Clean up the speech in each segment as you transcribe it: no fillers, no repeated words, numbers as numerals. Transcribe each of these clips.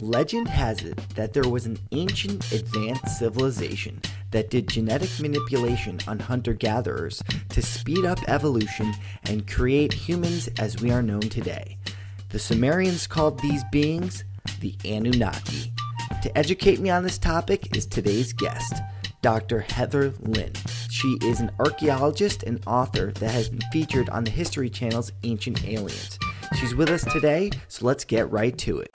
Legend has it that there was an ancient advanced civilization that did genetic manipulation on hunter-gatherers to speed up evolution and create humans as we are known today. The Sumerians called these beings the Anunnaki. To educate me on this topic is today's guest, Dr. Heather Lynn. She is an archaeologist and author that has been featured on the History Channel's Ancient Aliens. She's with us today, so let's get right to it.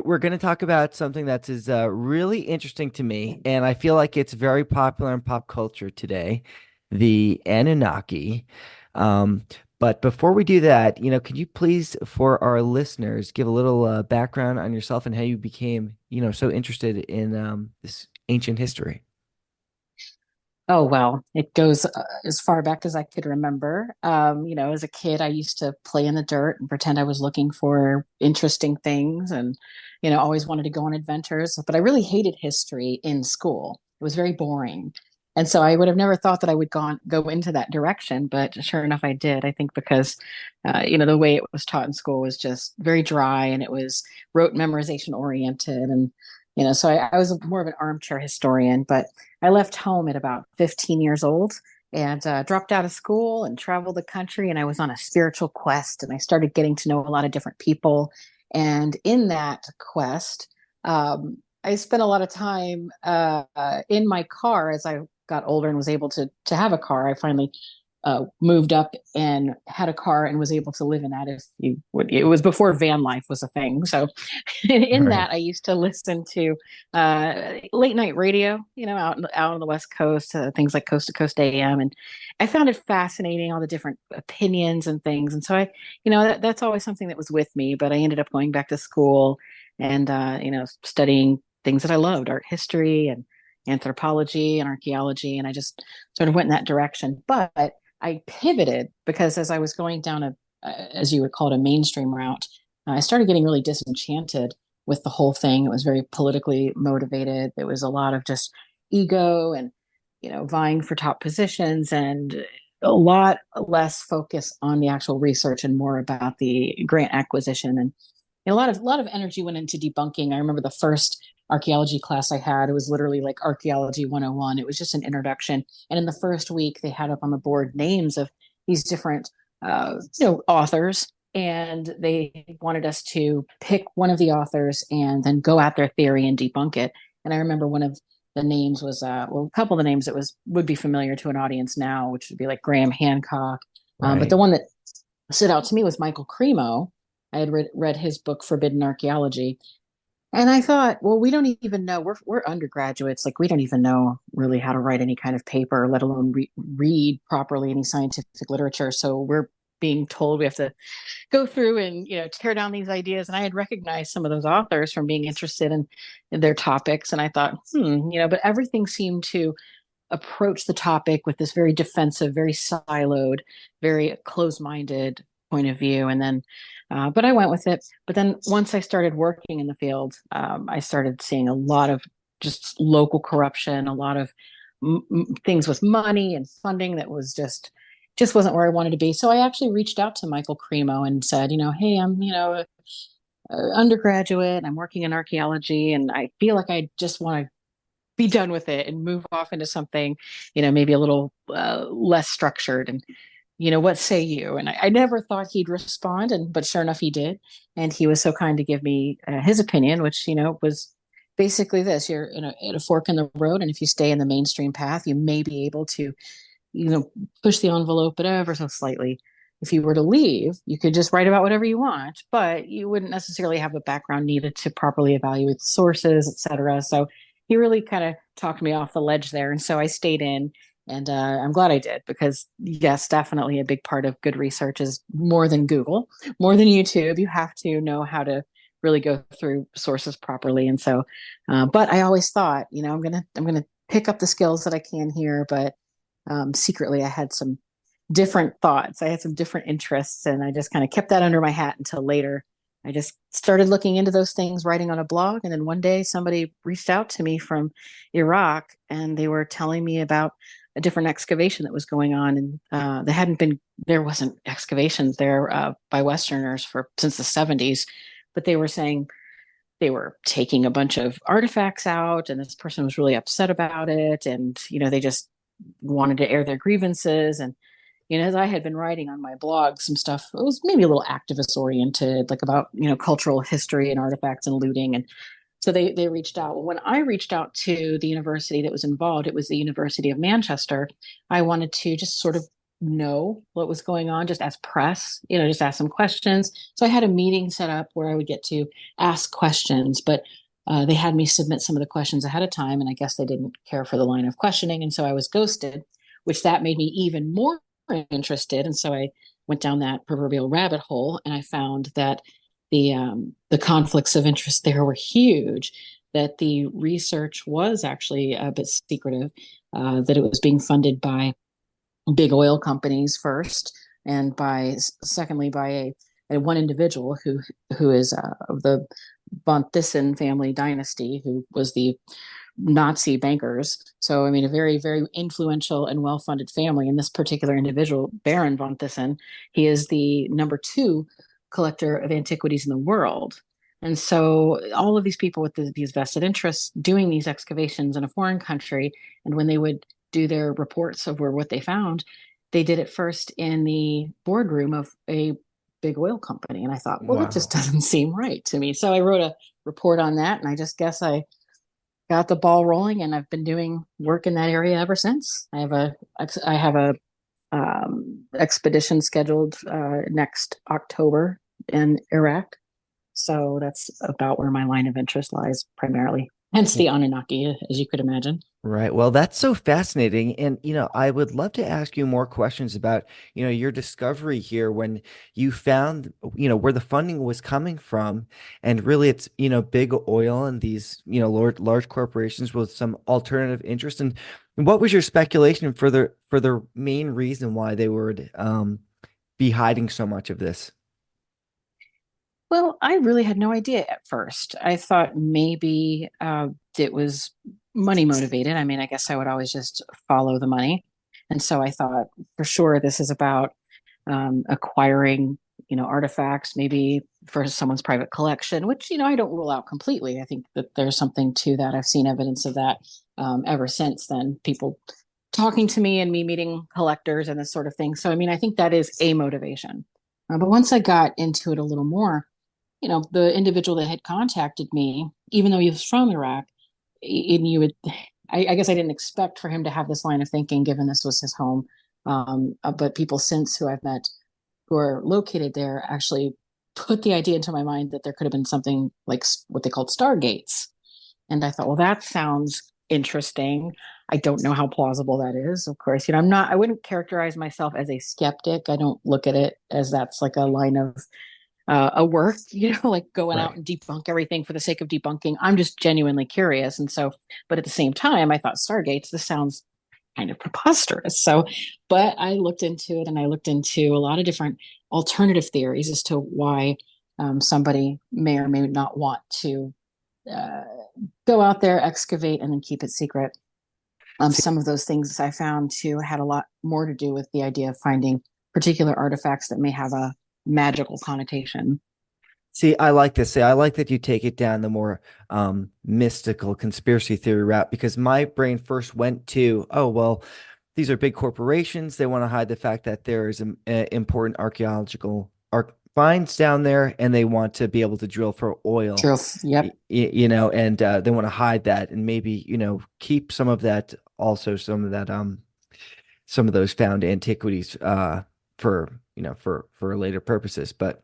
We're going to talk about something that is really interesting to me, and I feel like it's very popular in pop culture today, the Anunnaki. But before we do that, could you please, for our listeners, give a little background on yourself and how you became, so interested in this ancient history? Oh, well, it goes as far back as I could remember. As a kid, I used to play in the dirt and pretend I was looking for interesting things and, always wanted to go on adventures. But I really hated history in school. It was very boring. And so I would have never thought that I would go into that direction. But sure enough, I did. I think because, the way it was taught in school was just very dry and it was rote memorization oriented. And so I was more of an armchair historian, but I left home at about 15 years old and dropped out of school and traveled the country. And I was on a spiritual quest and I started getting to know a lot of different people. And in that quest, I spent a lot of time in my car as I got older and was able to have a car. I finally moved up and had a car and was able to live in that. It was before van life was a thing. So in Right. that, I used to listen to late night radio, out on the West Coast, things like Coast to Coast AM. And I found it fascinating, all the different opinions and things. And so that's always something that was with me, but I ended up going back to school and, studying things that I loved, art history and anthropology and archaeology. And I just sort of went in that direction. But I pivoted because as I was going down as you would call it, a mainstream route, I started getting really disenchanted with the whole thing. It was very politically motivated. There was a lot of just ego and, vying for top positions and a lot less focus on the actual research and more about the grant acquisition. And a lot of energy went into debunking. I remember the first archaeology class I had, it was literally like Archaeology 101. It was just an introduction. And in the first week, they had up on the board names of these different, authors. And they wanted us to pick one of the authors and then go at their theory and debunk it. And I remember one of the names was, a couple of the names that would be familiar to an audience now, which would be like Graham Hancock. But the Right. one that stood out to me was Michael Cremo. I had read his book, Forbidden Archaeology. And I thought, well, we don't even know. We're undergraduates. Like we don't even know really how to write any kind of paper, let alone read properly any scientific literature. So we're being told we have to go through and tear down these ideas. And I had recognized some of those authors from being interested in their topics. And I thought, but everything seemed to approach the topic with this very defensive, very siloed, very closed-minded point of view. And then, but I went with it. But then once I started working in the field, I started seeing a lot of just local corruption, a lot of things with money and funding that was just wasn't where I wanted to be. So I actually reached out to Michael Cremo and said, hey, I'm, undergraduate, I'm working in archaeology, and I feel like I just want to be done with it and move off into something, maybe a little less structured. And, what say you? And I never thought he'd respond, but sure enough, he did. And he was so kind to give me his opinion, which, was basically this: you're at a fork in the road. And if you stay in the mainstream path, you may be able to, push the envelope, but ever so slightly. If you were to leave, you could just write about whatever you want, but you wouldn't necessarily have the background needed to properly evaluate the sources, et cetera. So he really kind of talked me off the ledge there. And so I stayed in, and I'm glad I did, because yes, definitely a big part of good research is more than Google, more than YouTube. You have to know how to really go through sources properly. And so, but I always thought, I'm gonna pick up the skills that I can here, but secretly I had some different thoughts. I had some different interests, and I just kind of kept that under my hat until later. I just started looking into those things, writing on a blog. And then one day somebody reached out to me from Iraq, and they were telling me about a different excavation that was going on, and there wasn't excavations there by Westerners for since the 70s, but they were saying they were taking a bunch of artifacts out, and this person was really upset about it, and they just wanted to air their grievances. And as I had been writing on my blog some stuff, it was maybe a little activist oriented, like about cultural history and artifacts and looting. And so they reached out. Well, when I reached out to the university that was involved, it was the University of Manchester. I wanted to just sort of know what was going on, just as press, just ask some questions. So I had a meeting set up where I would get to ask questions, but they had me submit some of the questions ahead of time, and I guess they didn't care for the line of questioning, and so I was ghosted, which that made me even more interested. And so I went down that proverbial rabbit hole, and I found that the conflicts of interest there were huge, that the research was actually a bit secretive, that it was being funded by big oil companies first, and secondly by a one individual who is of the von Thyssen family dynasty, who was the Nazi bankers. So, I mean, a very, very influential and well-funded family. And this particular individual, Baron von Thyssen, he is the number 2 collector of antiquities in the world. And so all of these people with these vested interests doing these excavations in a foreign country, and when they would do their reports over what they found, they did it first in the boardroom of a big oil company. And I thought, well, that just Wow. doesn't seem right to me. So I wrote a report on that, and I just guess I got the ball rolling, and I've been doing work in that area ever since. I have a expedition scheduled next October in Iraq. So that's about where my line of interest lies primarily. Hence the Anunnaki, as you could imagine. Right. Well, that's so fascinating. And, I would love to ask you more questions about, your discovery here when you found, where the funding was coming from. And really it's, big oil and these, large corporations with some alternative interest. And what was your speculation for the main reason why they would be hiding so much of this? Well, I really had no idea at first. I thought maybe it was money motivated. I mean, I guess I would always just follow the money. And so I thought for sure this is about acquiring, artifacts, maybe for someone's private collection, which, I don't rule out completely. I think that there's something to that. I've seen evidence of that ever since then. People talking to me and me meeting collectors and this sort of thing. So, I mean, I think that is a motivation. But once I got into it a little more, the individual that had contacted me, even though he was from Iraq, and I guess I didn't expect for him to have this line of thinking, given this was his home. But people since who I've met who are located there actually put the idea into my mind that there could have been something like what they called stargates. And I thought, well, that sounds interesting. I don't know how plausible that is. Of course, I wouldn't characterize myself as a skeptic. I don't look at it as that's like a line of a work, like going out Right. and debunk everything for the sake of debunking. I'm just genuinely curious. And so, but at the same time, I thought Stargates, this sounds kind of preposterous. So, but I looked into it, and I looked into a lot of different alternative theories as to why somebody may or may not want to uh, go out there, excavate, and then keep it secret. Some of those things I found too had a lot more to do with the idea of finding particular artifacts that may have a magical connotation. See, I like this. See, I like that you take it down the more mystical conspiracy theory route because my brain first went to, oh, well, these are big corporations. They want to hide the fact that there is important archaeological finds down there, and they want to be able to drill for oil, True. Yep. and they want to hide that and maybe, keep some of that, also some of that, some of those found antiquities for, for later purposes. But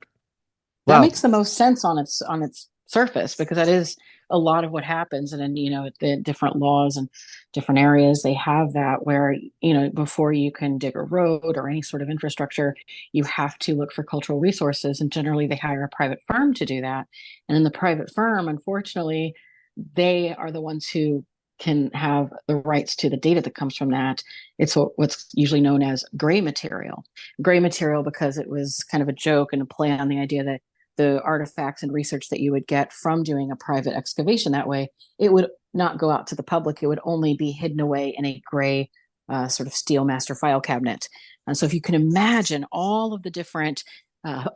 That wow. makes the most sense on its surface, because that is a lot of what happens. And then, the different laws and different areas, they have that where, before you can dig a road or any sort of infrastructure, you have to look for cultural resources. And generally they hire a private firm to do that. And then the private firm, unfortunately, they are the ones who can have the rights to the data that comes from that. It's what's usually known as gray material. Gray material because it was kind of a joke and a play on the idea that the artifacts and research that you would get from doing a private excavation that way, it would not go out to the public. It would only be hidden away in a gray sort of steel master file cabinet. And so if you can imagine all of the different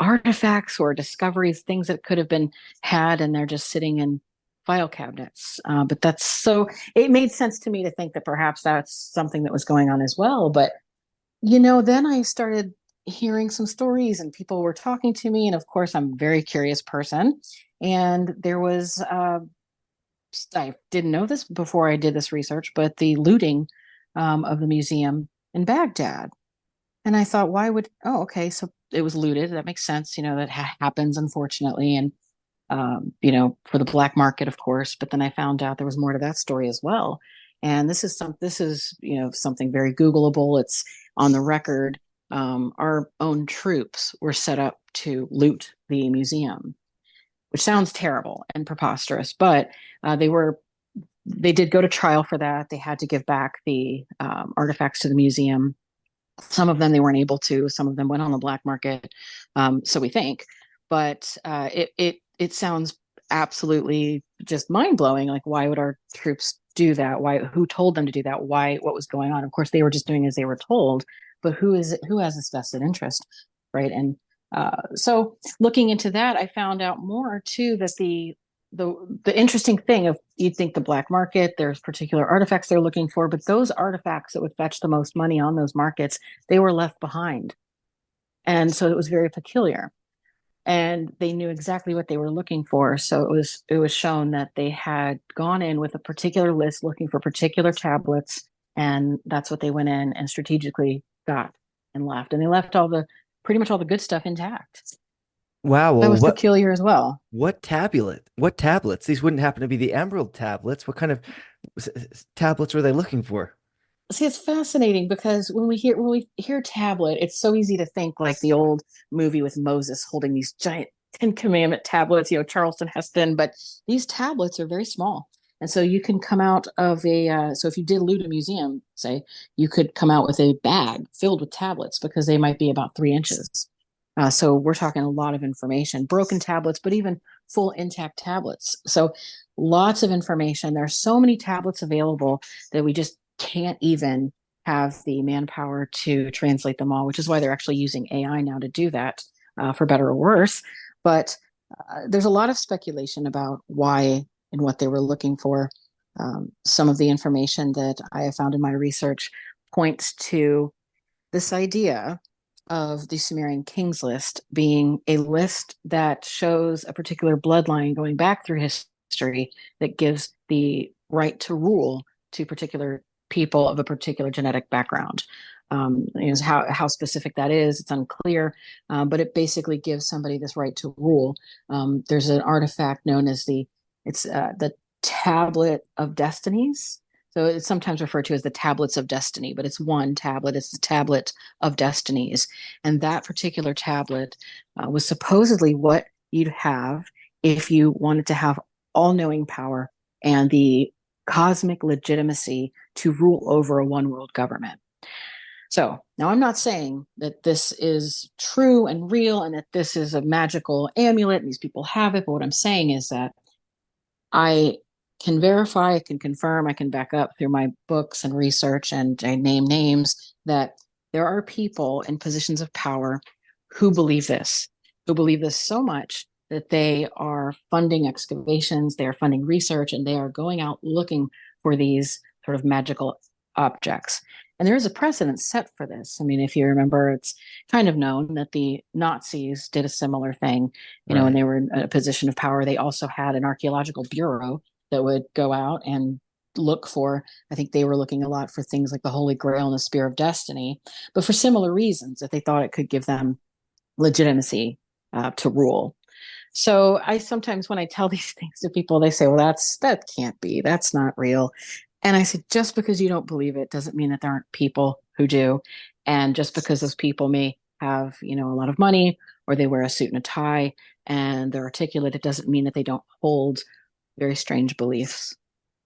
artifacts or discoveries, things that could have been had, and they're just sitting in file cabinets. But that's so, it made sense to me to think that perhaps that's something that was going on as well. But, then I started hearing some stories and people were talking to me. And of course, I'm a very curious person. And there was, I didn't know this before I did this research, but the looting of the museum in Baghdad. And I thought, oh, okay, so it was looted. That makes sense. That happens, unfortunately. And, for the black market, of course. But then I found out there was more to that story as well. And this is, something very Googleable. It's on the record. Our own troops were set up to loot the museum, which sounds terrible and preposterous, but they did go to trial for that. They had to give back the artifacts to the museum. Some of them they weren't able to. Some of them went on the black market, so we think. But it sounds absolutely just mind blowing. Like, why would our troops do that? Why? Who told them to do that? Why? What was going on? Of course, they were just doing as they were told. But who has this vested interest, right? And so looking into that, I found out more too that the interesting thing of, you'd think the black market, there's particular artifacts they're looking for, but those artifacts that would fetch the most money on those markets, they were left behind. And so it was very peculiar. And they knew exactly what they were looking for. So it was shown that they had gone in with a particular list looking for particular tablets, and that's what they went in and strategically got and left. And they left pretty much all the good stuff intact. Wow. That Well, was peculiar as well. what tablets? These wouldn't happen to be the emerald tablets. What kind of tablets were they looking for? See, it's fascinating because when we hear tablet, it's so easy to think like the old movie with Moses holding these giant Ten Commandment tablets, Charleston Heston. But these tablets are very small, and so you can come out of so if you did loot a museum, say, you could come out with a bag filled with tablets because they might be about 3 inches. So we're talking a lot of information, broken tablets, but even full intact tablets. So lots of information. There are so many tablets available that we just can't even have the manpower to translate them all, which is why they're actually using AI now to do that, for better or worse. But there's a lot of speculation about why and what they were looking for. Some of the information that I have found in my research points to this idea of the Sumerian kings list being a list that shows a particular bloodline going back through history that gives the right to rule to particular people of a particular genetic background. How specific that is, it's unclear, but it basically gives somebody this right to rule. There's an artifact known as the Tablet of Destinies. So it's sometimes referred to as the Tablets of Destiny, but it's one tablet. It's the Tablet of Destinies. And that particular tablet was supposedly what you'd have if you wanted to have all-knowing power and the cosmic legitimacy to rule over a one-world government. So now I'm not saying that this is true and real and that this is a magical amulet and these people have it, but what I'm saying is that I can verify, I can confirm, I can back up through my books and research, and I name names, that there are people in positions of power who believe this so much that they are funding excavations, they are funding research, and they are going out looking for these sort of magical objects. And there is a precedent set for this. I mean, if you remember, it's kind of known that the Nazis did a similar thing, Right. when they were in a position of power. They also had an archaeological bureau that would go out and look for, I think they were looking a lot for things like the Holy Grail and the Spear of Destiny, but for similar reasons, that they thought it could give them legitimacy to rule. So I sometimes, when I tell these things to people, they say, well, that can't be, that's not real. And I said, just because you don't believe it doesn't mean that there aren't people who do. And just because those people may have, a lot of money, or they wear a suit and a tie and they're articulate, it doesn't mean that they don't hold very strange beliefs.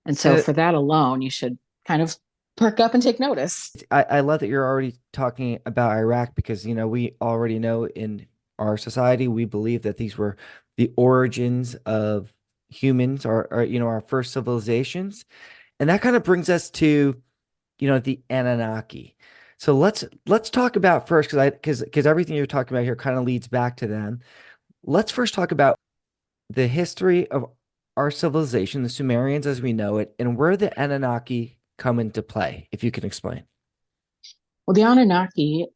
And so Uh, for that alone, you should kind of perk up and take notice. I love that you're already talking about Iraq because, we already know in our society, we believe that these were the origins of humans or our first civilizations. And that kind of brings us to the Anunnaki. So let's talk about first, because everything you're talking about here kind of leads back to them. Let's first talk about the history of our civilization, the Sumerians as we know it, and where the Anunnaki come into play, if you can explain. Well, the Anunnaki,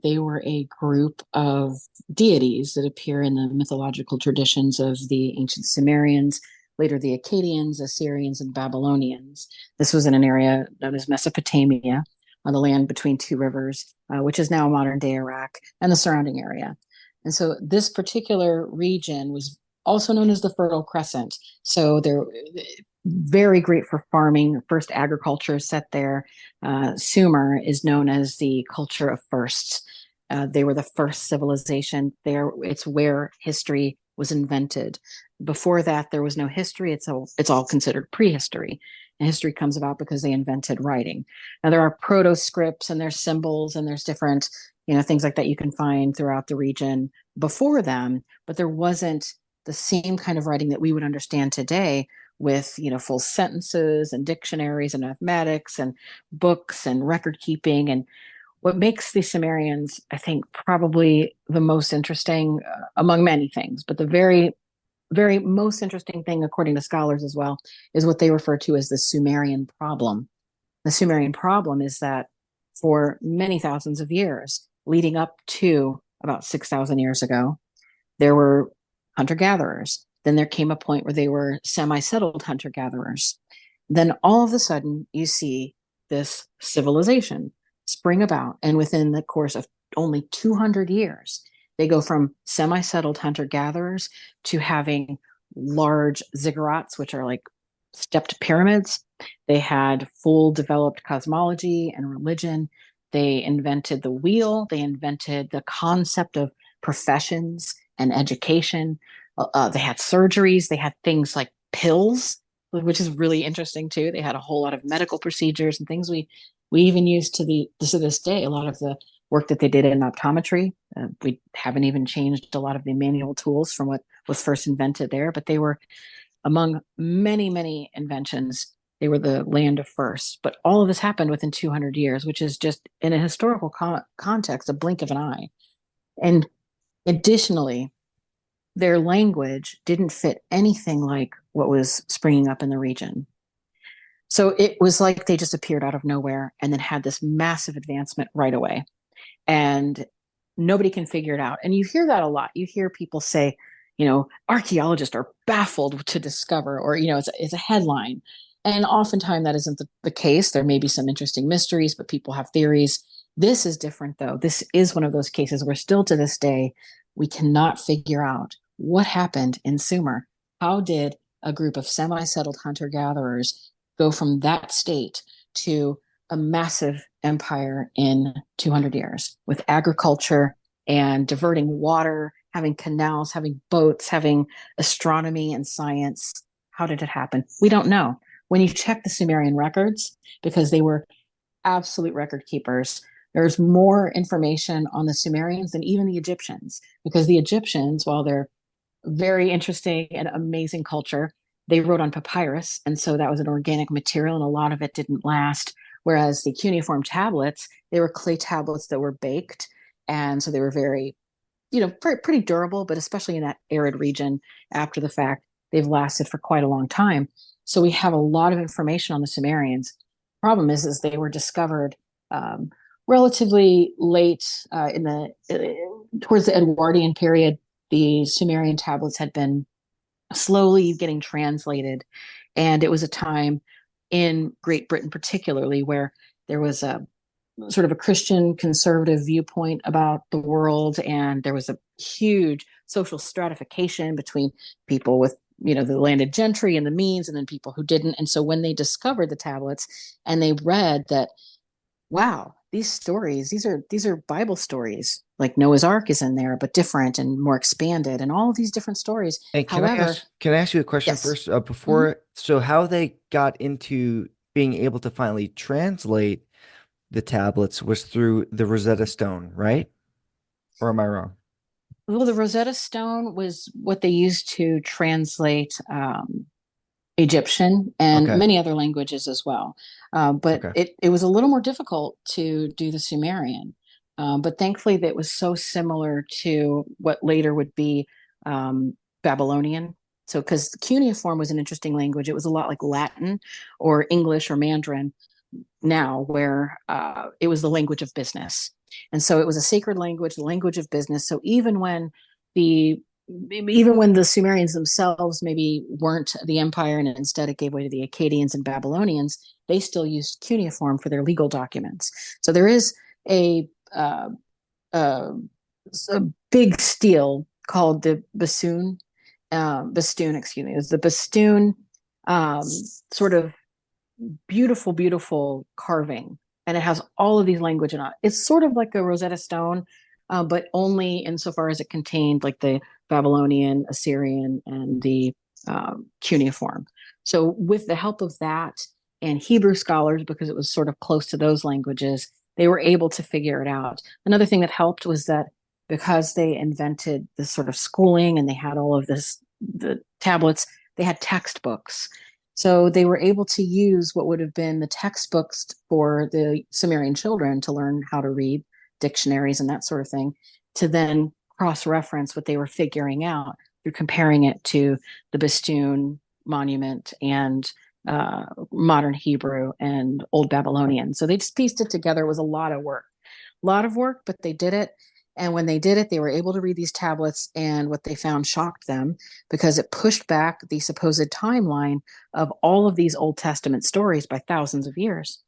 they were a group of deities that appear in the mythological traditions of the ancient Sumerians, later the Akkadians, Assyrians, and Babylonians. This was in an area known as Mesopotamia, on the land between two rivers, which is now modern day Iraq and the surrounding area. And so this particular region was also known as the Fertile Crescent. So they're very great for farming. First agriculture set there. Sumer is known as the culture of firsts. They were the first civilization. There, it's where history was invented. Before that, there was no history. It's all considered prehistory. And history comes about because they invented writing. Now there are proto-scripts and there's symbols and there's different, things like that you can find throughout the region before them, but there wasn't the same kind of writing that we would understand today with full sentences and dictionaries and mathematics and books and record keeping. And what makes the Sumerians, I think, probably the most interesting among many things, but the very, very most interesting thing, according to scholars as well, is what they refer to as the Sumerian problem. The Sumerian problem is that for many thousands of years, leading up to about 6,000 years ago, there were hunter gatherers. Then there came a point where they were semi-settled hunter gatherers. Then all of a sudden, you see this civilization spring about. And within the course of only 200 years, they go from semi-settled hunter gatherers to having large ziggurats, which are like stepped pyramids. They had full developed cosmology and religion. They invented the wheel. They invented the concept of professions and education. They had surgeries. They had things like pills, which is really interesting too. They had a whole lot of medical procedures and things we even use to this day. A lot of the work that they did in optometry, we haven't even changed a lot of the manual tools from what was first invented there. But they were among many, many inventions. They were the land of firsts. But all of this happened within 200 years, which is just in a historical context, a blink of an eye. And additionally, their language didn't fit anything like what was springing up in the region. So it was like they just appeared out of nowhere and then had this massive advancement right away. And nobody can figure it out. And you hear that a lot. You hear people say, archaeologists are baffled to discover, or, it's a headline. And oftentimes that isn't the case. There may be some interesting mysteries, but people have theories. This is different, though. This is one of those cases where still to this day, we cannot figure out what happened in Sumer. How did a group of semi-settled hunter-gatherers go from that state to a massive empire in 200 years with agriculture and diverting water, having canals, having boats, having astronomy and science? How did it happen? We don't know. When you check the Sumerian records, because they were absolute record keepers, there's more information on the Sumerians than even the Egyptians, because the Egyptians, while they're very interesting and amazing culture, they wrote on papyrus. And so that was an organic material, and a lot of it didn't last. Whereas the cuneiform tablets, they were clay tablets that were baked. And so they were very, pretty durable, but especially in that arid region after the fact, they've lasted for quite a long time. So we have a lot of information on the Sumerians. Problem is they were discovered relatively late towards the Edwardian period. The Sumerian tablets had been slowly getting translated, and it was a time in Great Britain particularly where there was a sort of a Christian conservative viewpoint about the world, and there was a huge social stratification between people with the landed gentry and the means, and then people who didn't. And so when they discovered the tablets and they read that, wow, these stories, these are Bible stories, like Noah's Ark is in there, but different and more expanded, and all of these different stories. And However, can I ask you a question yes. first, so how they got into being able to finally translate the tablets was through the Rosetta Stone, right? Or am I wrong? Well, the Rosetta Stone was what they used to translate Egyptian, and Okay. many other languages as well. But Okay. it was a little more difficult to do the Sumerian. But thankfully, that was so similar to what later would be Babylonian. So, because cuneiform was an interesting language, it was a lot like Latin or English or Mandarin now, where it was the language of business. And so it was a sacred language, the language of business. So the even when the Sumerians themselves maybe weren't the empire and instead it gave way to the Akkadians and Babylonians, they still used cuneiform for their legal documents. So there is a uh, a big stele called the Bastoon, excuse me, it was the Bastoon sort of beautiful carving, and it has all of these language in it. It's sort of like a Rosetta Stone, but only insofar as it contained like the Babylonian, Assyrian, and the cuneiform. So, with the help of that and Hebrew scholars, because it was sort of close to those languages, they were able to figure it out. Another thing that helped was that because they invented this sort of schooling and they had all of the tablets, they had textbooks. So they were able to use what would have been the textbooks for the Sumerian children to learn how to read, dictionaries and that sort of thing, to then cross-reference what they were figuring out through comparing it to the Bastoon monument and modern Hebrew and Old Babylonian. So they just pieced it together. It was a lot of work, but they did it. And when they did it, they were able to read these tablets, and what they found shocked them because it pushed back the supposed timeline of all of these Old Testament stories by thousands of years.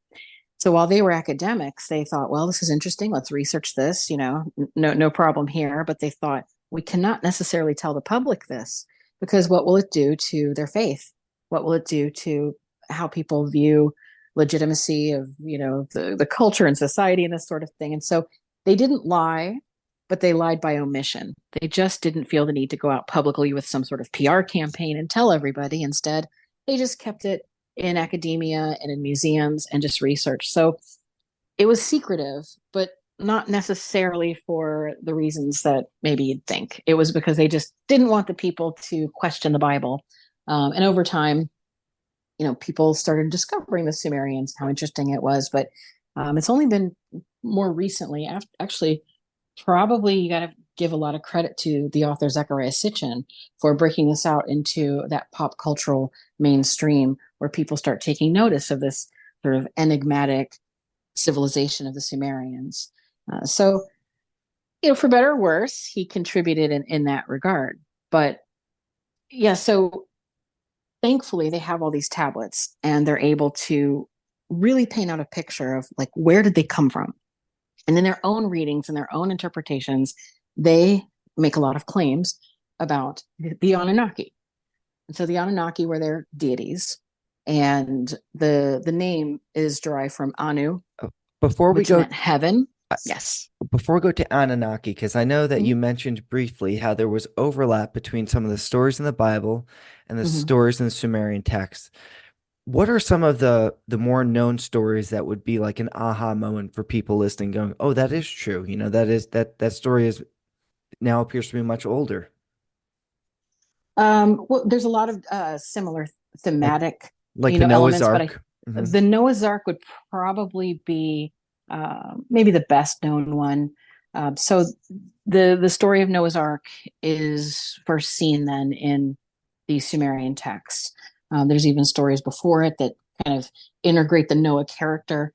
So while they were academics, they thought, well, this is interesting. Let's research this, no problem here. But they thought, we cannot necessarily tell the public this because what will it do to their faith? What will it do to how people view legitimacy of, the culture and society and this sort of thing? And so they didn't lie, but they lied by omission. They just didn't feel the need to go out publicly with some sort of PR campaign and tell everybody. Instead, they just kept it in academia and in museums and just research. So it was secretive, but not necessarily for the reasons that maybe you'd think. It was because they just didn't want the people to question the Bible. And over time, people started discovering the Sumerians, how interesting it was. But it's only been more recently, actually, probably you got to give a lot of credit to the author Zecharia Sitchin for breaking this out into that pop cultural mainstream where people start taking notice of this sort of enigmatic civilization of the Sumerians. So, for better or worse, he contributed in that regard. But yeah, so thankfully they have all these tablets and they're able to really paint out a picture of like where did they come from, and in their own readings and their own interpretations, they make a lot of claims about the Anunnaki. And so the Anunnaki were their deities, and the name is derived from Anu, Before we which go meant heaven. uh, Yes. before we go to Anunnaki, because I know that Mm-hmm. you mentioned briefly how there was overlap between some of the stories in the Bible and the Mm-hmm. stories in the Sumerian text. What are some of the more known stories that would be like an aha moment for people listening, going, "Oh, that is true." That story is now appears to be much older. Well, there's a lot of similar Like thematic, like the Noah's elements, but Ark. Hmm. the Noah's Ark would probably be maybe the best known one. So the story of Noah's Ark is first seen then in the Sumerian text. There's even stories before it that kind of integrate the Noah character.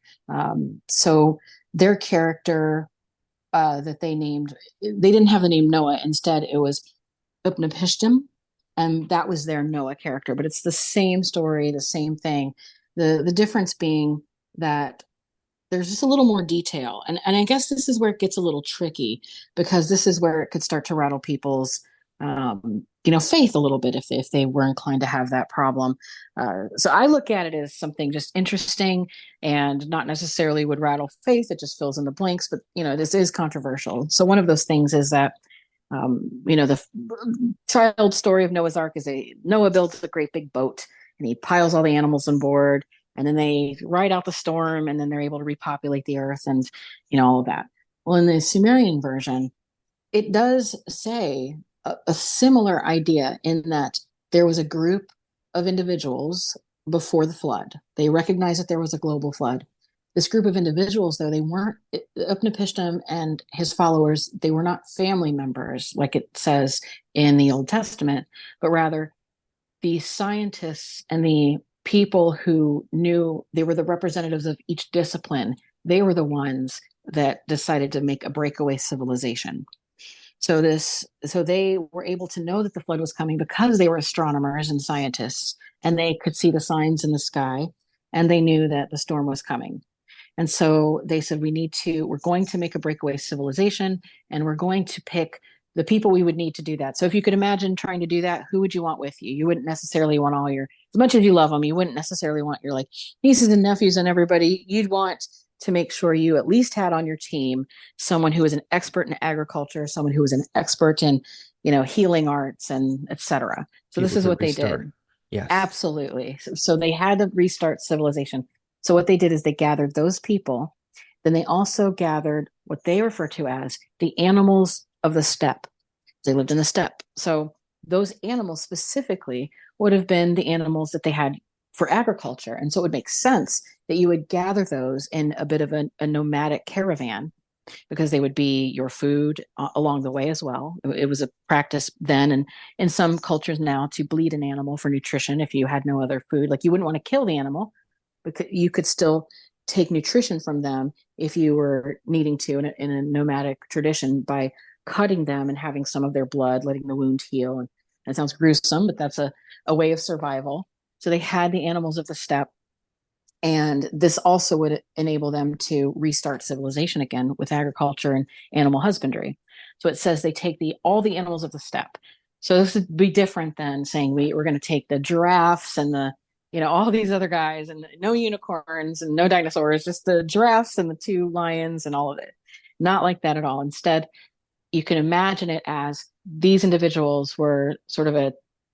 So their character that they named, they didn't have the name Noah. Instead, it was Upnapishtim, and that was their Noah character. But it's the same story, the same thing. The difference being that there's just a little more detail, and I guess this is where it gets a little tricky because this is where it could start to rattle people's faith a little bit if they were inclined to have that problem. So I look at it as something just interesting and not necessarily would rattle faith. It just fills in the blanks, but this is controversial. So one of those things is that the child story of Noah's Ark is Noah builds a great big boat and he piles all the animals on board, and then they ride out the storm, and then they're able to repopulate the earth and all of that. Well, in the Sumerian version, it does say a similar idea in that there was a group of individuals before the flood. They recognized that there was a global flood. This group of individuals, though, they weren't, Upnapishtim and his followers, they were not family members like it says in the Old Testament, but rather the scientists and the people who knew they were the representatives of each discipline. They were the ones that decided to make a breakaway civilization. So they were able to know that the flood was coming because they were astronomers and scientists, and they could see the signs in the sky, and they knew that the storm was coming. And so they said, we're going to make a breakaway civilization, and we're going to pick the people we would need to do that. So if you could imagine trying to do that, who would you want with you? You wouldn't necessarily want as much as you love them, you wouldn't necessarily want your like nieces and nephews and everybody. You'd want to make sure you at least had on your team someone who was an expert in agriculture, someone who was an expert in, healing arts and etc. So People this is to what restart. they did. Yes. Absolutely. So they had to restart civilization. So what they did is they gathered those people. Then they also gathered what they refer to as the animals of the steppe. They lived in the steppe. So those animals specifically would have been the animals that they had for agriculture. And so it would make sense that you would gather those in a bit of a nomadic caravan, because they would be your food along the way as well. It was a practice then, and in some cultures now, to bleed an animal for nutrition if you had no other food. Like, you wouldn't want to kill the animal, because you could still take nutrition from them if you were needing to in a nomadic tradition, by cutting them and having some of their blood, letting the wound heal. And it sounds gruesome, but that's a way of survival. So they had the animals of the steppe. And this also would enable them to restart civilization again with agriculture and animal husbandry. So it says they take all the animals of the steppe. So this would be different than saying we're going to take the giraffes and all these other guys, and no unicorns and no dinosaurs, just the giraffes and the 2 lions and all of it. Not like that at all. Instead, you can imagine it as these individuals were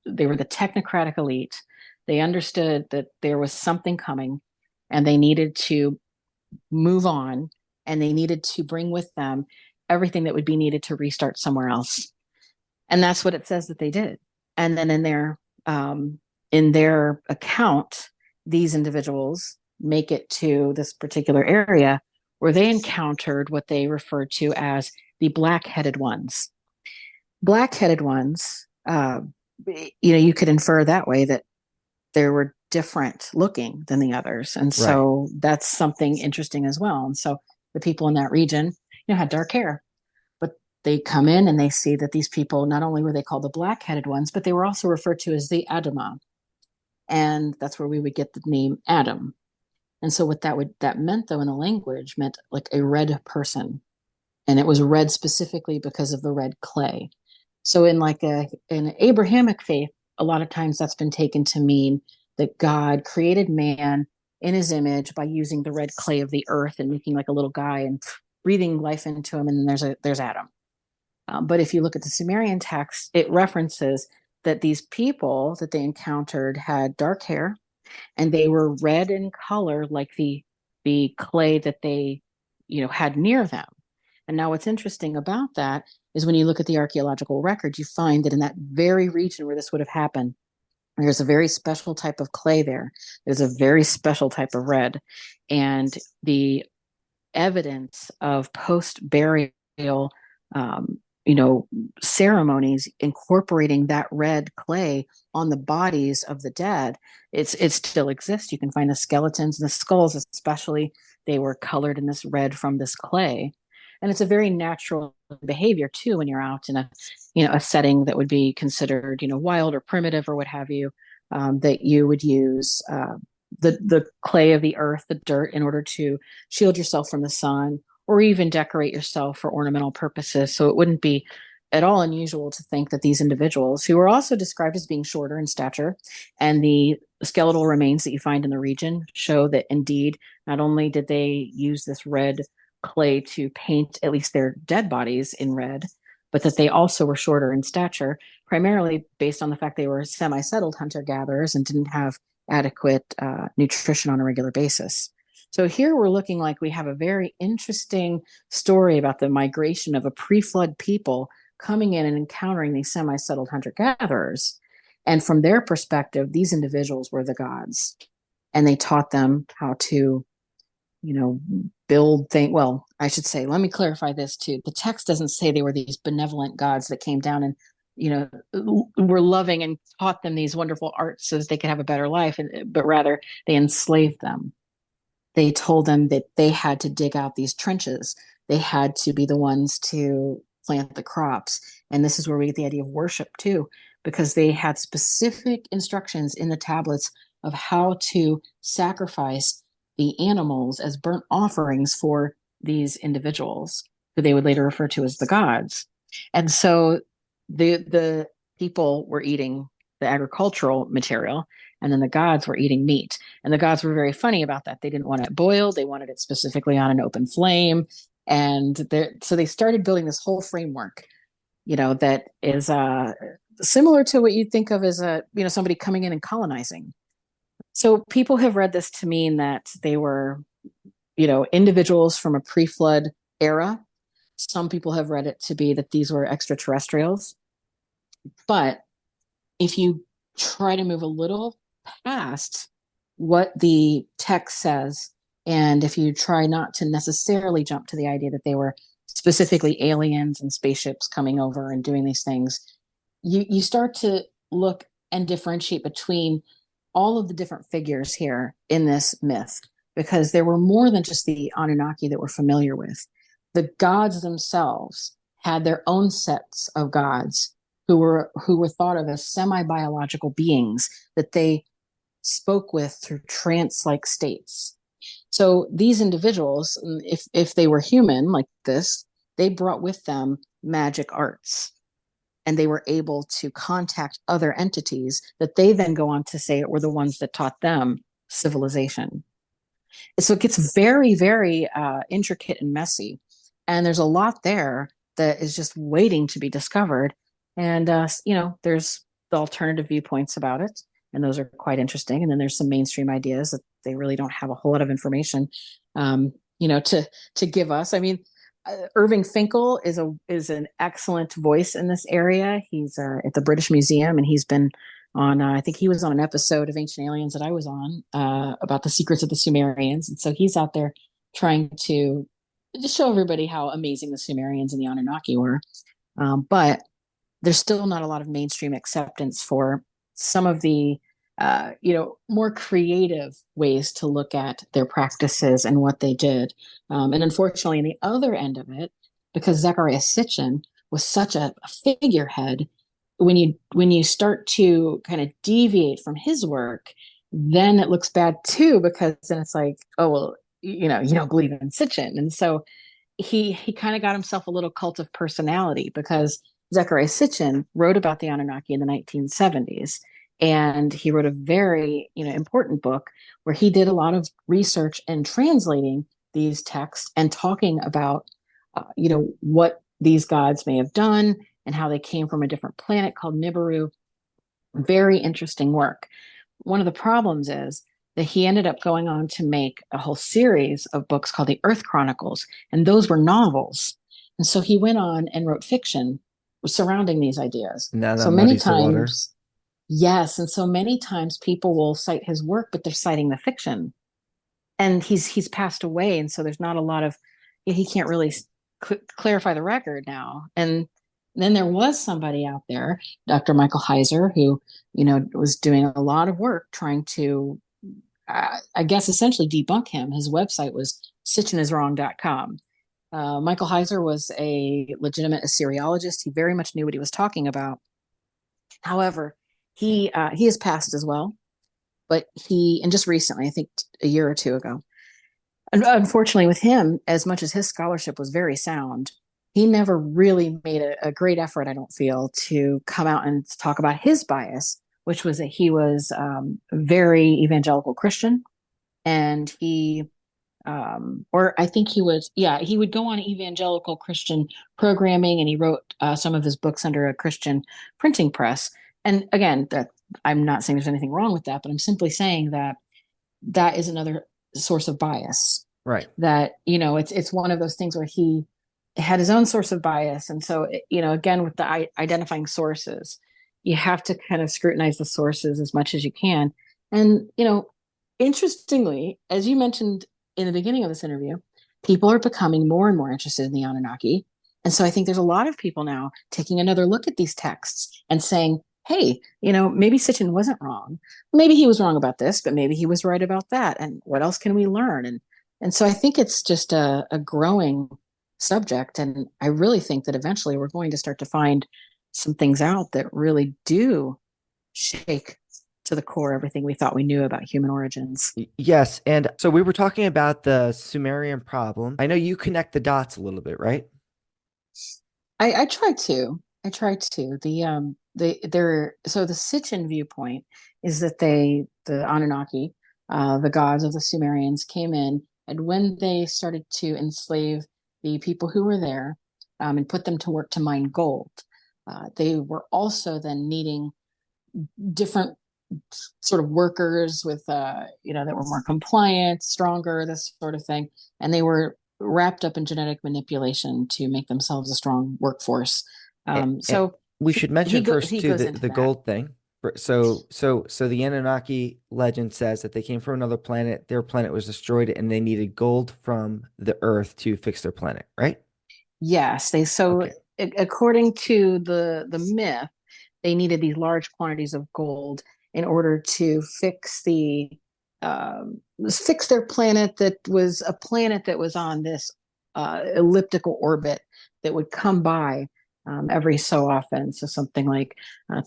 they were the technocratic elite. They understood that there was something coming, and they needed to move on, and they needed to bring with them everything that would be needed to restart somewhere else. And that's what it says that they did. And then in their account, these individuals make it to this particular area where they encountered what they referred to as the black-headed ones. Black-headed ones, you could infer that way that they were different looking than the others. And so that's something interesting as well. And so the people in that region, had dark hair, but they come in and they see that these people, not only were they called the black-headed ones, but they were also referred to as the Adamah. And that's where we would get the name Adam. And so what that meant, though, in the language, meant like a red person. And it was red specifically because of the red clay. So in an Abrahamic faith, a lot of times that's been taken to mean that God created man in his image by using the red clay of the earth and making like a little guy and breathing life into him. And then there's Adam. But if you look at the Sumerian text, it references that these people that they encountered had dark hair, and they were red in color like the clay that they had near them. And now what's interesting about that is when you look at the archaeological record, you find that in that very region where this would have happened, there's a very special type of clay there. There's a very special type of red. And the evidence of post-burial ceremonies incorporating that red clay on the bodies of the dead, it still exists. You can find the skeletons and the skulls, especially, they were colored in this red from this clay. And it's a very natural behavior too when you're out in a setting that would be considered wild or primitive or what have you, that you would use the clay of the earth, the dirt, in order to shield yourself from the sun, or even decorate yourself for ornamental purposes. So it wouldn't be at all unusual to think that these individuals, who were also described as being shorter in stature, and the skeletal remains that you find in the region show that indeed, not only did they use this red clay to paint at least their dead bodies in red, but that they also were shorter in stature, primarily based on the fact they were semi-settled hunter-gatherers and didn't have adequate nutrition on a regular basis. So here we're looking like we have a very interesting story about the migration of a pre-flood people coming in and encountering these semi-settled hunter-gatherers. And from their perspective, these individuals were the gods, and they taught them how to, build things. Well, I should say, let me clarify this too. The text doesn't say they were these benevolent gods that came down and, were loving and taught them these wonderful arts so that they could have a better life, but rather they enslaved them. They told them that they had to dig out these trenches. They had to be the ones to plant the crops. And this is where we get the idea of worship too, because they had specific instructions in the tablets of how to sacrifice the animals as burnt offerings for these individuals who they would later refer to as the gods. And so the people were eating the agricultural material, and then the gods were eating meat. And the gods were very funny about that. They didn't want it boiled. They wanted it specifically on an open flame. And so they started building this whole framework, that is similar to what you'd think of as somebody coming in and colonizing. So people have read this to mean that they were, individuals from a pre-flood era. Some people have read it to be that these were extraterrestrials. But if you try to move a little past what the text says, and if you try not to necessarily jump to the idea that they were specifically aliens and spaceships coming over and doing these things, you start to look and differentiate between all of the different figures here in this myth, because there were more than just the Anunnaki that we're familiar with. The gods themselves had their own sets of gods who were thought of as semi-biological beings that they spoke with through trance-like states. So these individuals, if they were human like this, they brought with them magic arts, and they were able to contact other entities that they then go on to say were the ones that taught them civilization. So it gets very, very intricate and messy, and there's a lot there that is just waiting to be discovered. And there's the alternative viewpoints about it, and those are quite interesting. And then there's some mainstream ideas that they really don't have a whole lot of information, to give us. I mean, Irving Finkel is an excellent voice in this area. He's at the British Museum, and he's been on. I think he was on an episode of Ancient Aliens that I was on about the secrets of the Sumerians, and so he's out there trying to just show everybody how amazing the Sumerians and the Anunnaki were. But there's still not a lot of mainstream acceptance for some of the more creative ways to look at their practices and what they did. And unfortunately, on the other end of it, because Zecharia Sitchin was such a figurehead, when you start to kind of deviate from his work, then it looks bad too, because then it's like, oh, well, you don't believe in Sitchin. And so he kind of got himself a little cult of personality, because Zecharia Sitchin wrote about the Anunnaki in the 1970s. And he wrote a very, important book where he did a lot of research and translating these texts and talking about, what these gods may have done and how they came from a different planet called Nibiru. Very interesting work. One of the problems is that he ended up going on to make a whole series of books called the Earth Chronicles, and those were novels. And so he went on and wrote fiction surrounding these ideas. Now that so many muddies the water. times. Yes, and so many times people will cite his work, but they're citing the fiction, and he's passed away, and so there's not a lot of, he can't really clarify the record now. And then there was somebody out there, Dr. Michael Heiser, who was doing a lot of work trying to, I guess, essentially debunk him. His website was sitchiniswrong.com. Michael Heiser was a legitimate Assyriologist. He very much knew what he was talking about. However, he has passed as well, but and just recently, I think a year or two ago, unfortunately with him, as much as his scholarship was very sound, he never really made a great effort, I don't feel, to come out and talk about his bias, which was that he was very evangelical Christian, and he would go on evangelical Christian programming, and he wrote some of his books under a Christian printing press. And again, that I'm not saying there's anything wrong with that, but I'm simply saying that is another source of bias. Right. That, it's one of those things where he had his own source of bias. And so, again, with the identifying sources, you have to kind of scrutinize the sources as much as you can. And, interestingly, as you mentioned in the beginning of this interview, people are becoming more and more interested in the Anunnaki. And so I think there's a lot of people now taking another look at these texts and saying, hey, maybe Sitchin wasn't wrong. Maybe he was wrong about this, but maybe he was right about that. And what else can we learn? And so I think it's just a growing subject. And I really think that eventually we're going to start to find some things out that really do shake to the core everything we thought we knew about human origins. Yes, and so we were talking about the Sumerian problem. I know you connect the dots a little bit, right? I try to. I try to. So the Sitchin viewpoint is that the Anunnaki, the gods of the Sumerians, came in, and when they started to enslave the people who were there, and put them to work to mine gold, they were also then needing different sort of workers with that were more compliant, stronger, this sort of thing, and they were wrapped up in genetic manipulation to make themselves a strong workforce. And So we should mention first he too goes the into the that. gold thing. So the Anunnaki legend says that they came from another planet. Their planet was destroyed, and they needed gold from the Earth to fix their planet, right? Yes, Okay. according to the myth, they needed these large quantities of gold in order to fix their planet, that was a planet that was on this elliptical orbit that would come by every so often. So something like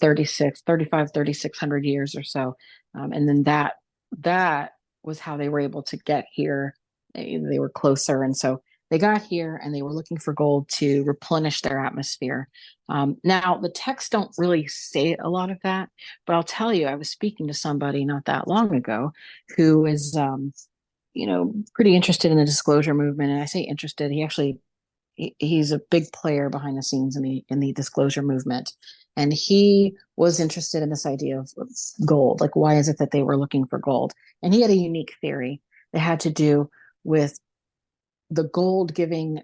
3600 years or so. And then that was how they were able to get here. They were closer. And so they got here and they were looking for gold to replenish their atmosphere. Now, the texts don't really say a lot of that, but I'll tell you, I was speaking to somebody not that long ago who is, pretty interested in the disclosure movement. And I say interested, he's a big player behind the scenes in the disclosure movement. And he was interested in this idea of gold. Like, why is it that they were looking for gold? And he had a unique theory that had to do with the gold giving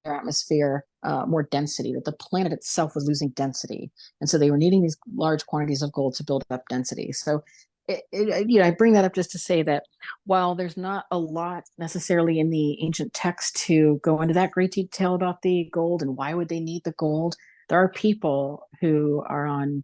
their atmosphere more density, that the planet itself was losing density. And so they were needing these large quantities of gold to build up density. So, I bring that up just to say that while there's not a lot necessarily in the ancient text to go into that great detail about the gold and why would they need the gold, there are people who are on,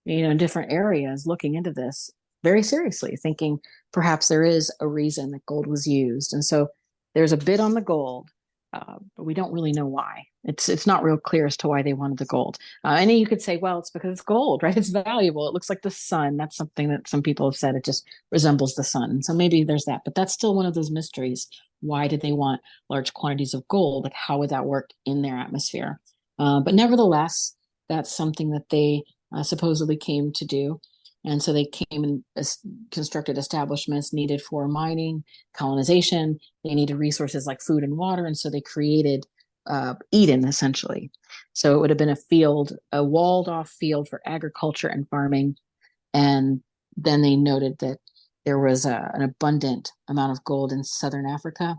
in different areas looking into this very seriously, thinking perhaps there is a reason that gold was used. And so there's a bid on the gold, but we don't really know why. It's not real clear as to why they wanted the gold. And then you could say, well, it's because it's gold, right? It's valuable. It looks like the sun. That's something that some people have said. It just resembles the sun. So maybe there's that, but that's still one of those mysteries. Why did they want large quantities of gold? Like, how would that work in their atmosphere? But nevertheless, that's something that they supposedly came to do. And so they came and constructed establishments needed for mining, colonization. They needed resources like food and water. And so they created Eden, essentially. So it would have been a field, a walled off field for agriculture and farming. And then they noted that there was an abundant amount of gold in southern Africa.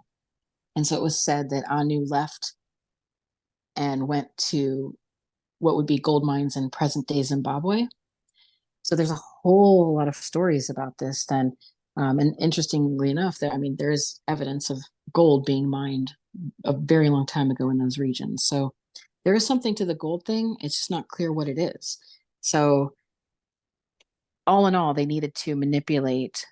And so it was said that Anu left and went to what would be gold mines in present day Zimbabwe. So there's a whole lot of stories about this then. And interestingly enough, there is evidence of gold being mined a very long time ago in those regions. So there is something to the gold thing. It's just not clear what it is. So all in all, they needed to manipulate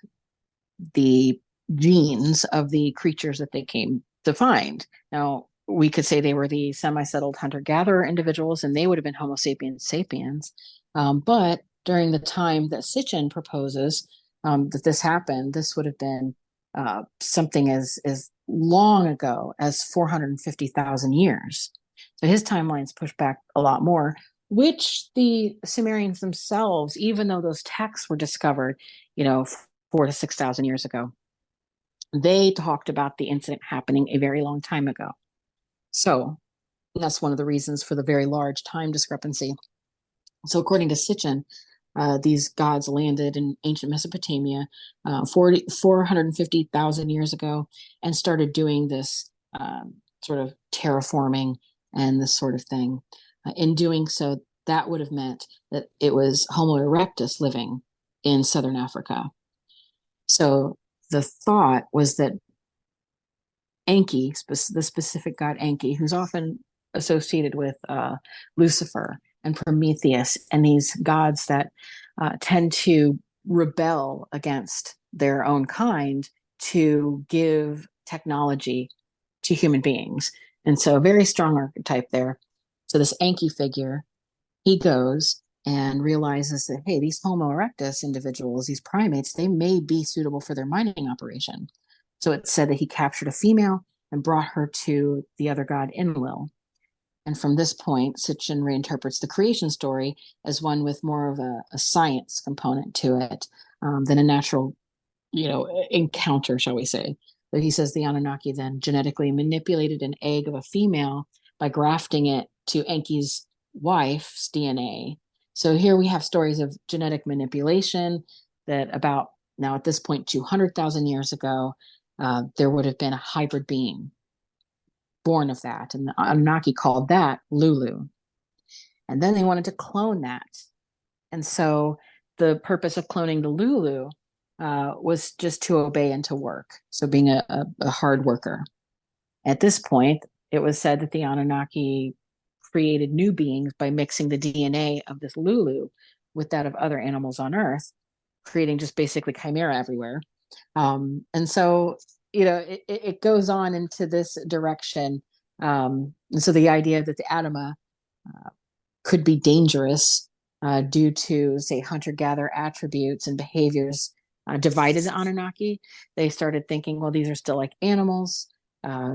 the genes of the creatures that they came to find. Now, we could say they were the semi-settled hunter-gatherer individuals, and they would have been Homo sapiens sapiens. But during the time that Sitchin proposes that this happened, this would have been something as long ago as 450,000 years. So his timeline's pushed back a lot more, which the Sumerians themselves, even though those texts were discovered, 4 to 6,000 years ago, they talked about the incident happening a very long time ago. So that's one of the reasons for the very large time discrepancy. So according to Sitchin, these gods landed in ancient Mesopotamia 450,000 years ago and started doing this sort of terraforming and this sort of thing. In doing so, that would have meant that it was Homo erectus living in southern Africa. So the thought was that Enki, the specific god Enki, who's often associated with Lucifer and Prometheus, and these gods that tend to rebel against their own kind to give technology to human beings. And so, a very strong archetype there. So, this Enki figure, he goes and realizes that, hey, these Homo erectus individuals, these primates, they may be suitable for their mining operation. So it said that he captured a female and brought her to the other god Enlil. And from this point, Sitchin reinterprets the creation story as one with more of a science component to it than a natural, encounter, shall we say. So he says the Anunnaki then genetically manipulated an egg of a female by grafting it to Enki's wife's DNA. So here we have stories of genetic manipulation that about now at this point, 200,000 years ago, there would have been a hybrid being born of that. And the Anunnaki called that Lulu. And then they wanted to clone that. And so the purpose of cloning the Lulu was just to obey and to work. So being a hard worker. At this point, it was said that the Anunnaki created new beings by mixing the DNA of this Lulu with that of other animals on Earth, creating just basically chimera everywhere. And so, it goes on into this direction. And so the idea that the Adama could be dangerous due to, say, hunter-gatherer attributes and behaviors divided the Anunnaki. They started thinking, well, these are still like animals.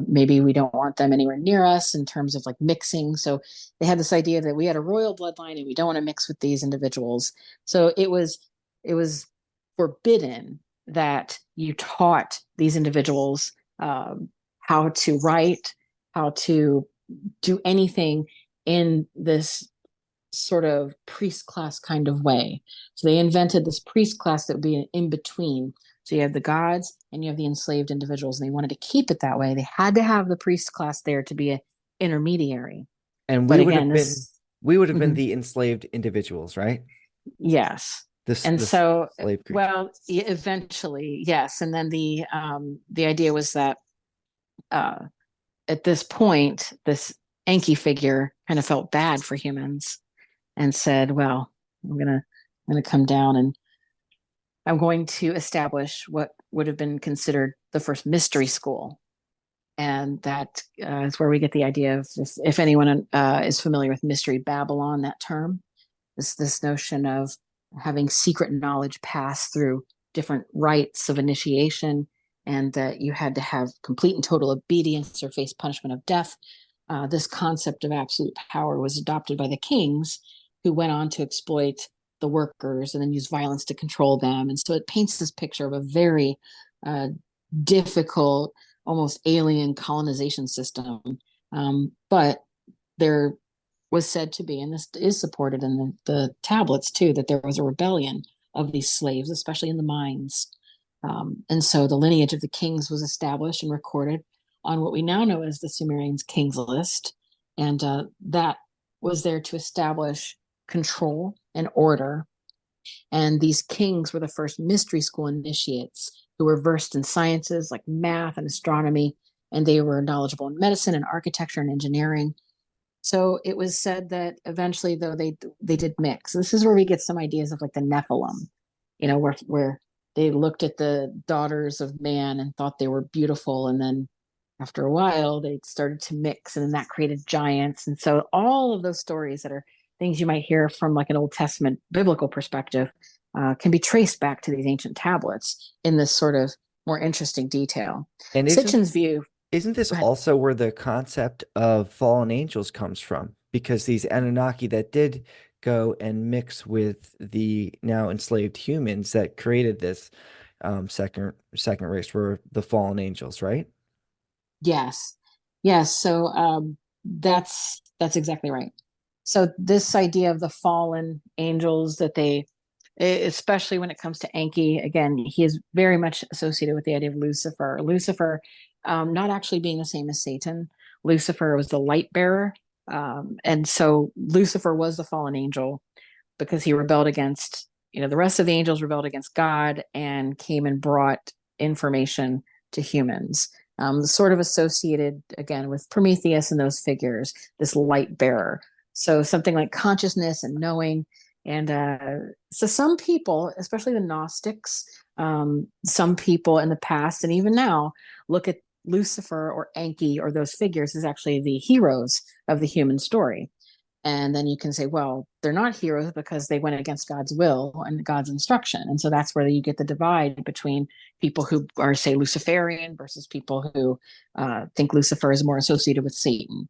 Maybe we don't want them anywhere near us in terms of like mixing. So they had this idea that we had a royal bloodline and we don't want to mix with these individuals. So it was forbidden that you taught these individuals how to write, how to do anything in this sort of priest class kind of way. So they invented this priest class that would be an in between. So you have the gods and you have the enslaved individuals, and they wanted to keep it that way. They had to have the priest class there to be an intermediary. And But again, this we would have been the enslaved individuals, right? Yes. This So, slave creature. well, eventually, yes. And then the idea was that at this point, this Enki figure kind of felt bad for humans and said, "Well, I'm gonna come down and I'm going to establish what would have been considered the first mystery school." And that is where we get the idea of, if anyone is familiar with Mystery Babylon, that term, this notion of having secret knowledge pass through different rites of initiation, and that you had to have complete and total obedience or face punishment of death. This concept of absolute power was adopted by the kings, who went on to exploit the workers and then use violence to control them. And so it paints this picture of a very difficult, almost alien colonization system. But there was said to be, and this is supported in the tablets too, that there was a rebellion of these slaves, especially in the mines. And so the lineage of the kings was established and recorded on what we now know as the Sumerians' Kings List. And that was there to establish control and order. And these kings were the first mystery school initiates who were versed in sciences like math and astronomy, and they were knowledgeable in medicine and architecture and engineering. So it was said that eventually, though, they did mix. This is where we get some ideas of like the Nephilim, where they looked at the daughters of man and thought they were beautiful, and then after a while they started to mix, and then that created giants. And so all of those stories that are things you might hear from like an Old Testament biblical perspective can be traced back to these ancient tablets in this sort of more interesting detail. And Sitchin's view. isn't this also where the concept of fallen angels comes from? Because these Anunnaki that did go and mix with the now enslaved humans that created this second race were the fallen angels, right? Yes. Yes. So that's exactly right. So this idea of the fallen angels, that they, especially when it comes to Enki, again, he is very much associated with the idea of Lucifer. Lucifer, not actually being the same as Satan. Lucifer was the light bearer And so Lucifer was the fallen angel because he rebelled against, the rest of the angels rebelled against God and came and brought information to humans. Sort of associated again with Prometheus and those figures, this light bearer. So something like consciousness and knowing. And so some people, especially the Gnostics, some people in the past and even now look at Lucifer or Enki or those figures as actually the heroes of the human story. And then you can say, well, they're not heroes because they went against God's will and God's instruction. And so that's where you get the divide between people who are, say, Luciferian versus people who think Lucifer is more associated with Satan.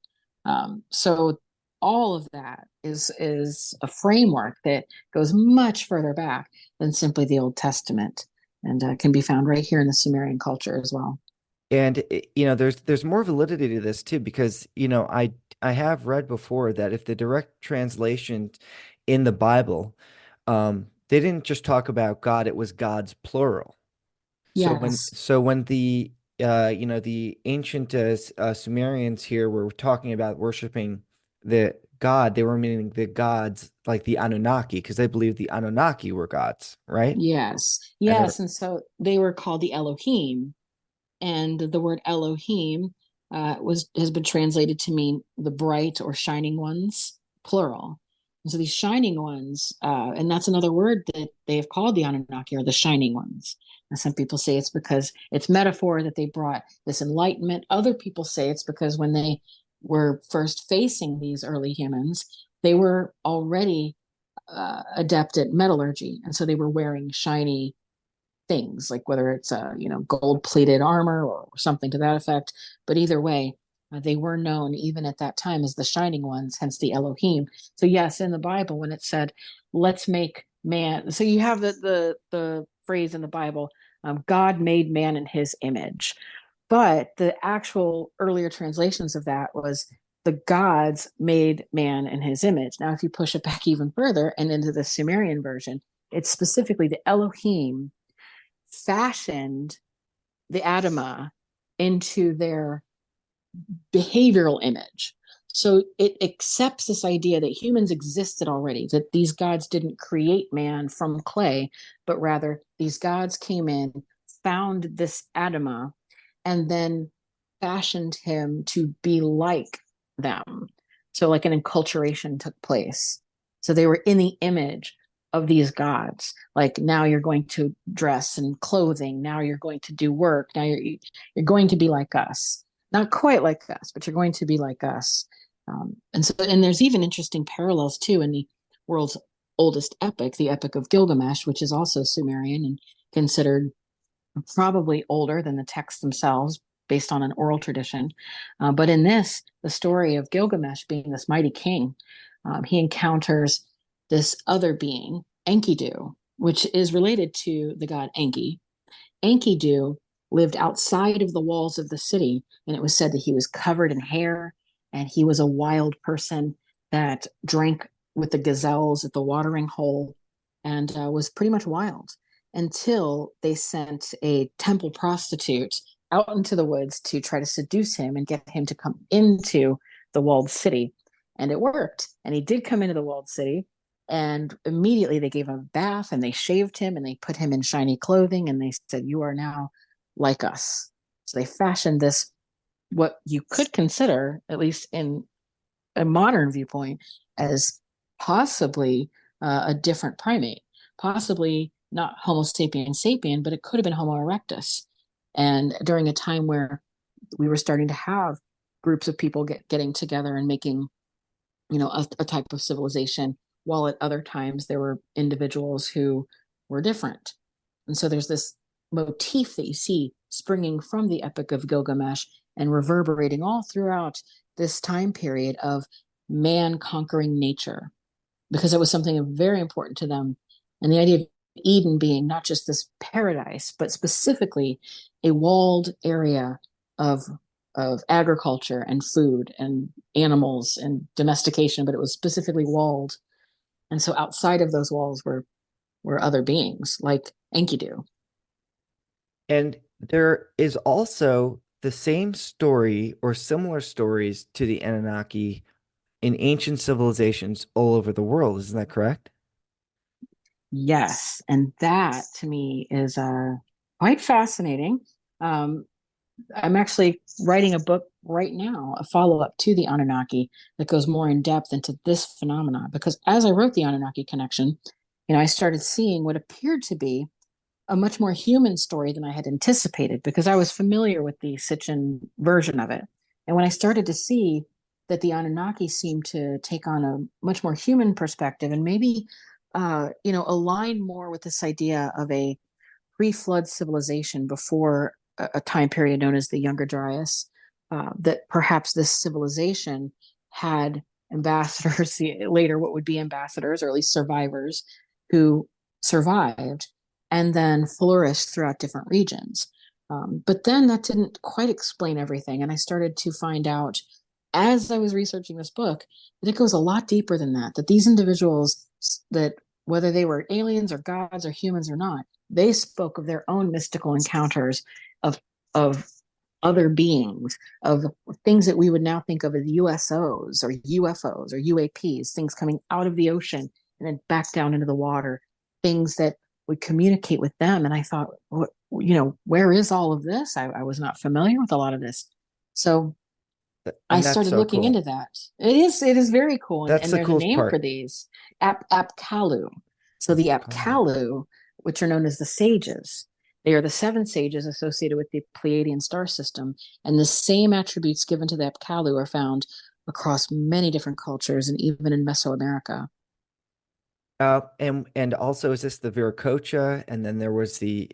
So all of that is a framework that goes much further back than simply the Old Testament, and can be found right here in the Sumerian culture as well. And there's more validity to this too, because I have read before that if the direct translation in the Bible, they didn't just talk about God, it was God's plural. So when Yes. so when the ancient Sumerians here were talking about worshiping the God, they were meaning the gods like the Anunnaki, because they believed the Anunnaki were gods, right? Yes. And they're Yes. And so they were called the Elohim, and the word Elohim was has been translated to mean the bright or shining ones, plural. And so these shining ones, and that's another word that they have called the Anunnaki, are the shining ones. And some people say it's because it's metaphor that they brought this enlightenment. Other people say it's because when they were first facing these early humans, they were already adept at metallurgy, and so they were wearing shiny things, like whether it's a gold plated armor or something to that effect. But either way, they were known even at that time as the shining ones, hence the Elohim. So yes, in the Bible, when it said, "Let's make man," so you have the phrase in the Bible, "God made man in His image," but the actual earlier translations of that was, "The gods made man in His image." Now, if you push it back even further and into the Sumerian version, it's specifically the Elohim fashioned the Adama into their behavioral image. So it accepts this idea that humans existed already, that these gods didn't create man from clay, but rather these gods came in, found this Adama, and then fashioned him to be like them. So, like an enculturation took place. So, they were in the image of these gods. Like, now you're going to dress in clothing. Now you're going to do work. Now you're going to be like us. Not quite like us, but you're going to be like us. And there's even interesting parallels too in the world's oldest epic, the Epic of Gilgamesh, which is also Sumerian and considered probably older than the texts themselves, based on an oral tradition. But in this, the story of Gilgamesh being this mighty king, he encounters this other being, Enkidu, which is related to the god Enki. Enkidu lived outside of the walls of the city, and it was said that he was covered in hair, and he was a wild person that drank with the gazelles at the watering hole, and was pretty much wild until they sent a temple prostitute out into the woods to try to seduce him and get him to come into the walled city. And it worked. And he did come into the walled city. And immediately they gave him a bath and they shaved him and they put him in shiny clothing and they said, "You are now like us." So they fashioned this, what you could consider, at least in a modern viewpoint, as possibly a different primate, possibly not Homo sapiens sapien, but it could have been Homo erectus. And during a time where we were starting to have groups of people getting together and making, a type of civilization, while at other times there were individuals who were different. And so there's this motif that you see springing from the Epic of Gilgamesh and reverberating all throughout this time period of man conquering nature, because it was something very important to them. And the idea of Eden being not just this paradise, but specifically a walled area of agriculture and food and animals and domestication, but it was specifically walled. And so outside of those walls were other beings like Enkidu. And there is also the same story or similar stories to the Anunnaki in ancient civilizations all over the world. Isn't that correct? Yes, and that to me is quite fascinating. Um, I'm actually writing a book right now, a follow-up to the Anunnaki that goes more in depth into this phenomenon. Because as I wrote the Anunnaki connection, I started seeing what appeared to be a much more human story than I had anticipated because I was familiar with the Sitchin version of it. And when I started to see that the Anunnaki seemed to take on a much more human perspective and maybe, align more with this idea of a pre-flood civilization before a time period known as the Younger Dryas, that perhaps this civilization had ambassadors, later what would be ambassadors, or at least survivors, who survived and then flourished throughout different regions. But then that didn't quite explain everything. And I started to find out as I was researching this book that it goes a lot deeper than that, that these individuals, that whether they were aliens or gods or humans or not, they spoke of their own mystical encounters of of other beings, of things that we would now think of as USOs or UFOs or UAPs, things coming out of the ocean and then back down into the water, things that would communicate with them. And I thought, where is all of this? I was not familiar with a lot of this. So I And that's started so looking cool. into that. It is very cool. And, That's and the there's a coolest name for part. these, Apkallu. So the Apkallu, which are known as the sages, they are the seven sages associated with the Pleiadian star system. And the same attributes given to the Apkallu are found across many different cultures and even in Mesoamerica. And also is this the Viracocha, and then there was the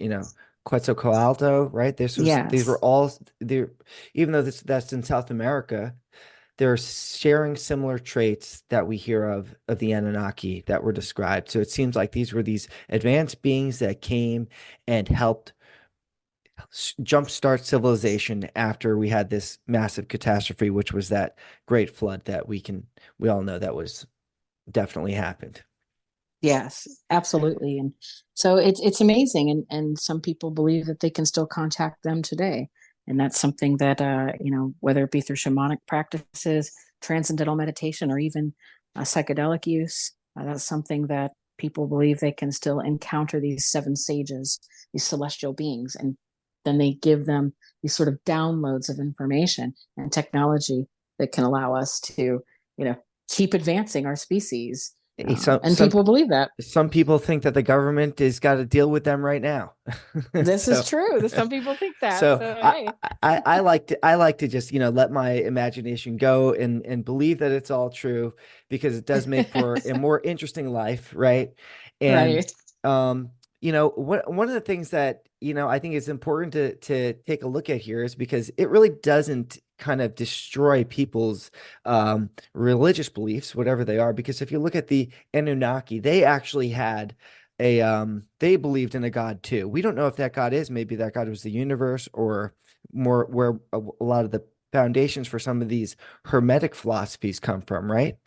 Quetzalcoatl, right? These were Yes. all there, even though that's in South America, they're sharing similar traits that we hear of the Anunnaki that were described. So it seems like these were these advanced beings that came and helped jumpstart civilization after we had this massive catastrophe, which was that great flood that we all know that was definitely happened. Yes, absolutely. And so it's amazing. And some people believe that they can still contact them today. And that's something that whether it be through shamanic practices, transcendental meditation, or even psychedelic use, that's something that people believe they can still encounter these seven sages, these celestial beings, and then they give them these sort of downloads of information and technology that can allow us to, you know, keep advancing our species. Some And some people believe that. some people think that the government has got to deal with them right now. This is So true. Some people think that. so So hey, I like to just let my imagination go and believe that it's all true because it does make for a more interesting life, right? And right, um one of the things that I think is important to take a look at here is because it really doesn't kind of destroy people's religious beliefs, whatever they are. Because if you look at the Anunnaki, they actually had they believed in a god too. We don't know if that god is, maybe that god was the universe, or more where a lot of the foundations for some of these hermetic philosophies come from, right?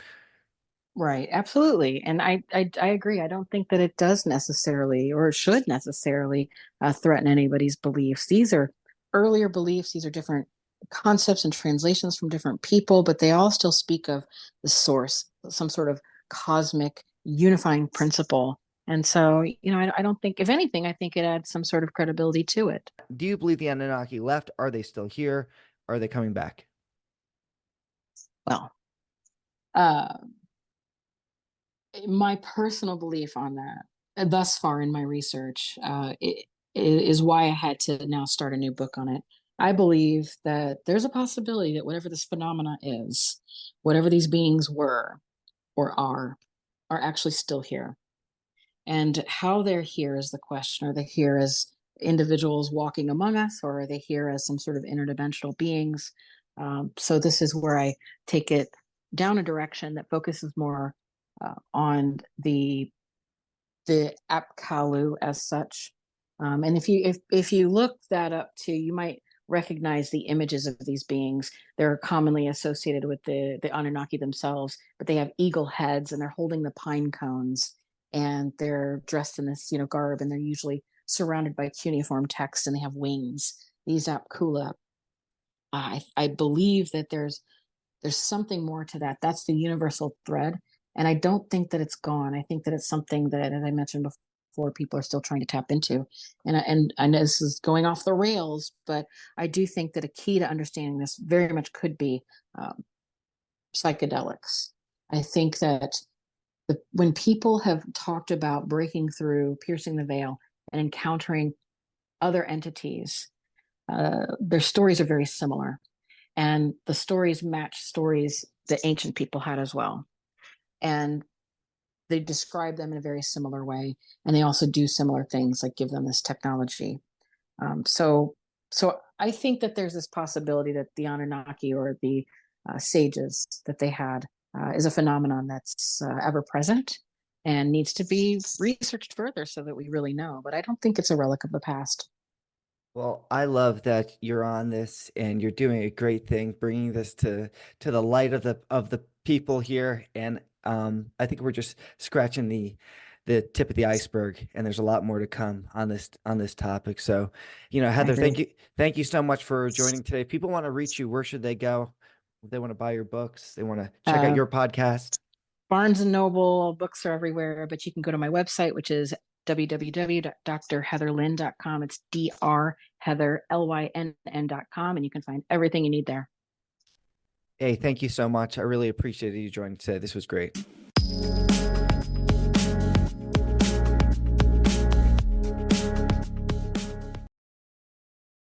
right, absolutely. And I agree. I don't think that it does necessarily or should necessarily threaten anybody's beliefs. These are earlier beliefs. These are different concepts and translations from different people, but they all still speak of the source, some sort of cosmic unifying principle. And so, I don't think, if anything, I think it adds some sort of credibility to it. Do you believe the Anunnaki left? Are they still here? Are they coming back? Well, uh, my personal belief on that, thus far in my research, is why I had to now start a new book on it. I believe that there's a possibility that whatever this phenomena is, whatever these beings were or are actually still here. And how they're here is the question. Are they here as individuals walking among us, or are they here as some sort of interdimensional beings? So this is where I take it down a direction that focuses more on the Apkallu as such. And if you look that up too, you might recognize the images of these beings. They're commonly associated with the Anunnaki themselves, but they have eagle heads and they're holding the pine cones and they're dressed in this, garb, and they're usually surrounded by cuneiform text and they have wings. These Apkula, I believe that there's There's something more to that. That's the universal thread. And I don't think that it's gone. I think that it's something that, as I mentioned before, people are still trying to tap into. And I know this is going off the rails, but I do think that a key to understanding this very much could be um, psychedelics. I think that when people have talked about breaking through, piercing the veil, and encountering other entities, their stories are very similar. And the stories match stories that ancient people had as well. And they describe them in a very similar way. And they also do similar things, like give them this technology. So, so I think that there's this possibility that the Anunnaki or the sages that they had is a phenomenon that's ever present and needs to be researched further so that we really know. But I don't think it's a relic of the past. Well, I love that you're on this and you're doing a great thing, bringing this to the light of the people here. And I think we're just scratching the tip of the iceberg, and there's a lot more to come on this topic. So, I Heather, agree. thank you so much for joining today. If people want to reach you, where should they go? If they want to buy your books, they want to check out Uh, your podcast. Barnes and Noble books are everywhere, but you can go to my website, which is www.drheatherlynn.com. It's drheatherlynn.com, and you can find everything you need there. Hey, thank you so much. I really appreciated you joining today. This was great.